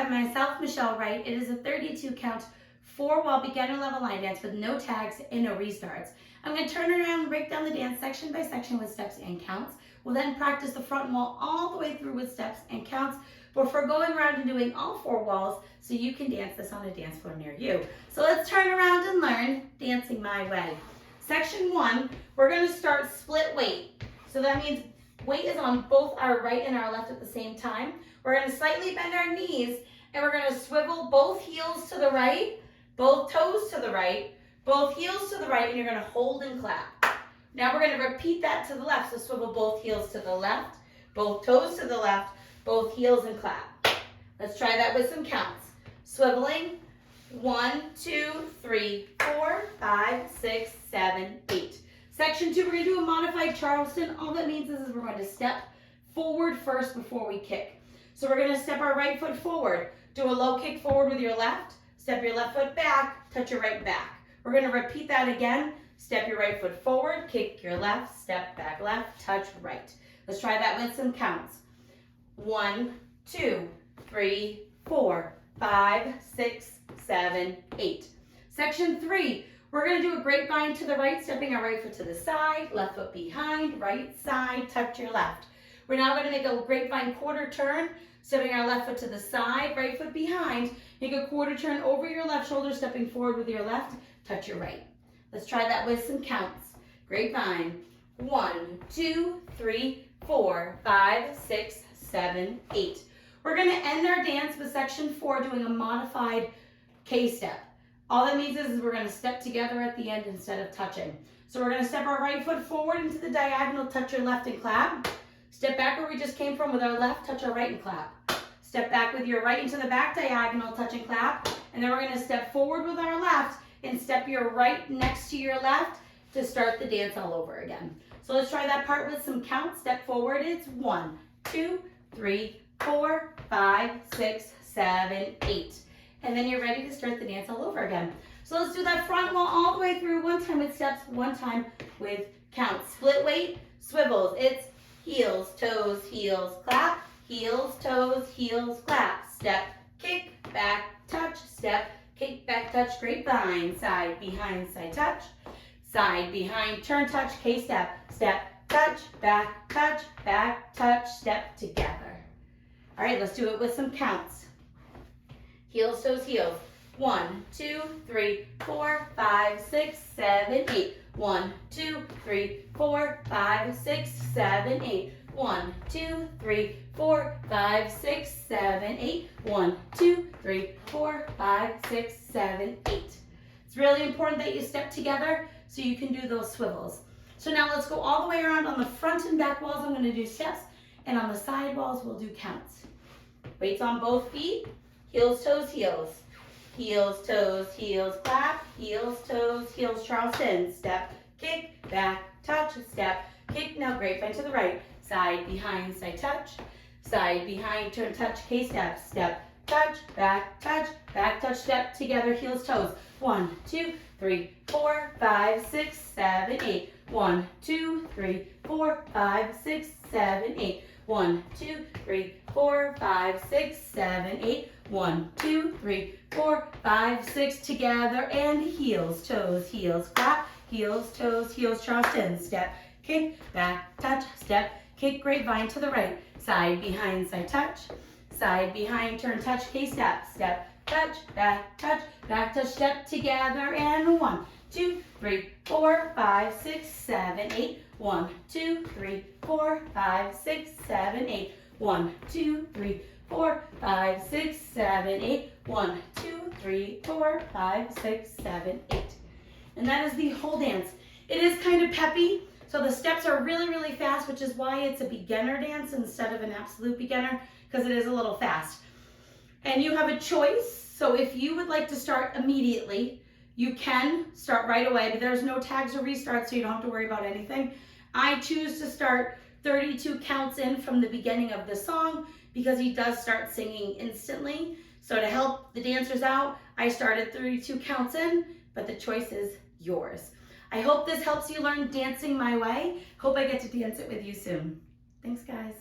by myself, Michelle Wright. It is a 32 count, 4-wall beginner level line dance with no tags and no restarts. I'm going to turn around and break down the dance section by section with steps and counts. We'll then practice the front wall all the way through with steps and counts before going around and doing all 4 walls so you can dance this on a dance floor near you. So let's turn around and learn Dancing My Way. Section 1, we're going to start split weight. So that means weight is on both our right and our left at the same time. We're going to slightly bend our knees and we're going to swivel both heels to the right, both toes to the right, both heels to the right, and you're going to hold and clap. Now we're going to repeat that to the left. So swivel both heels to the left, both toes to the left, both heels and clap. Let's try that with some counts. Swiveling, 1, 2, 3, 4, 5, 6, 7, 8. Section 2, we're going to do a modified Charleston. All that means is we're going to step forward first before we kick. So we're going to step our right foot forward. Do a low kick forward with your left. Step your left foot back. Touch your right back. We're going to repeat that again. Step your right foot forward. Kick your left. Step back left. Touch right. Let's try that with some counts. 1, 2, 3, 4, 5, 6, 7, 8. Section 3, we're going to do a grapevine to the right, stepping our right foot to the side, left foot behind, right side, touch your left. We're now going to make a grapevine quarter turn, stepping our left foot to the side, right foot behind. Make a quarter turn over your left shoulder, stepping forward with your left, touch your right. Let's try that with some counts. Grapevine, 1, 2, 3, 4, 5, 6, 7, 8. We're going to end our dance with section 4 doing a modified K-step. All that means is we're going to step together at the end instead of touching. So we're going to step our right foot forward into the diagonal, touch your left and clap. Step back where we just came from with our left, touch our right and clap. Step back with your right into the back diagonal, touch and clap. And then we're going to step forward with our left and step your right next to your left to start the dance all over again. So let's try that part with some counts. Step forward, it's 1, 2, 3, 4, 5, 6, 7, 8. And then you're ready to start the dance all over again. So let's do that front wall all the way through, one time with steps, one time with counts. Split weight, swivels. It's heels, toes, heels, clap. Heels, toes, heels, clap. Step, kick, back, touch. Step, kick, back, touch. Grapevine. Side, behind, side, touch. Side, behind, turn, touch. K-step. Step, touch, back, touch, step together. All right, let's do it with some counts. Heels, toes, heels. 1, 2, 3, 4, 5, 6, 7, 8. 1, 2, 3, 4, 5, 6, 7, 8. 1, 2, 3, 4, 5, 6, 7, 8. 1, 2, 3, 4, 5, 6, 7, 8. It's really important that you step together so you can do those swivels. So now let's go all the way around. On the front and back walls, I'm going to do steps, and on the side walls, we'll do counts. Weights on both feet. Heels, toes, heels. Heels, toes, heels, clap. Heels, toes, heels, Charleston. Step, kick, back, touch, step, kick. Now grapevine to the right. Side, behind, side, touch. Side, behind, turn, touch, K-step. Step, touch, back, touch, step together. Heels, toes. 1, 2, 3, 4, 5, 6, 7, 8. 1, 2, 3, 4, 5, 6, 7, 8. 1, 2, 3, 4, 5, 6, 7, 8. 1, 2, 3, 4, 5, 6 together, and heels, toes, heels, clap. Heels, toes, heels, Charleston. Step, kick, back, touch, step, kick, grapevine to the right. Side, behind, side, touch. Side, behind, turn, touch, K-step. Step, touch, touch, step together, and 1, 2, 3, 4, 5, 6, 7, 8. 1, 2, 3, 4, 5, 6, 7, 8. 1, 2, 3, 4, 5, 6, 7, 8. 1, 2, 3, 4, 5, 6, 7, 8. And that is the whole dance. It is kind of peppy, so the steps are really, really fast, which is why it's a beginner dance instead of an absolute beginner, because it is a little fast. And you have a choice, so if you would like to start immediately, you can start right away, but there's no tags or restarts, so you don't have to worry about anything. I choose to start 32 counts in from the beginning of the song because he does start singing instantly. So to help the dancers out, I started 32 counts in, but the choice is yours. I hope this helps you learn Dancing My Way. Hope I get to dance it with you soon. Thanks, guys.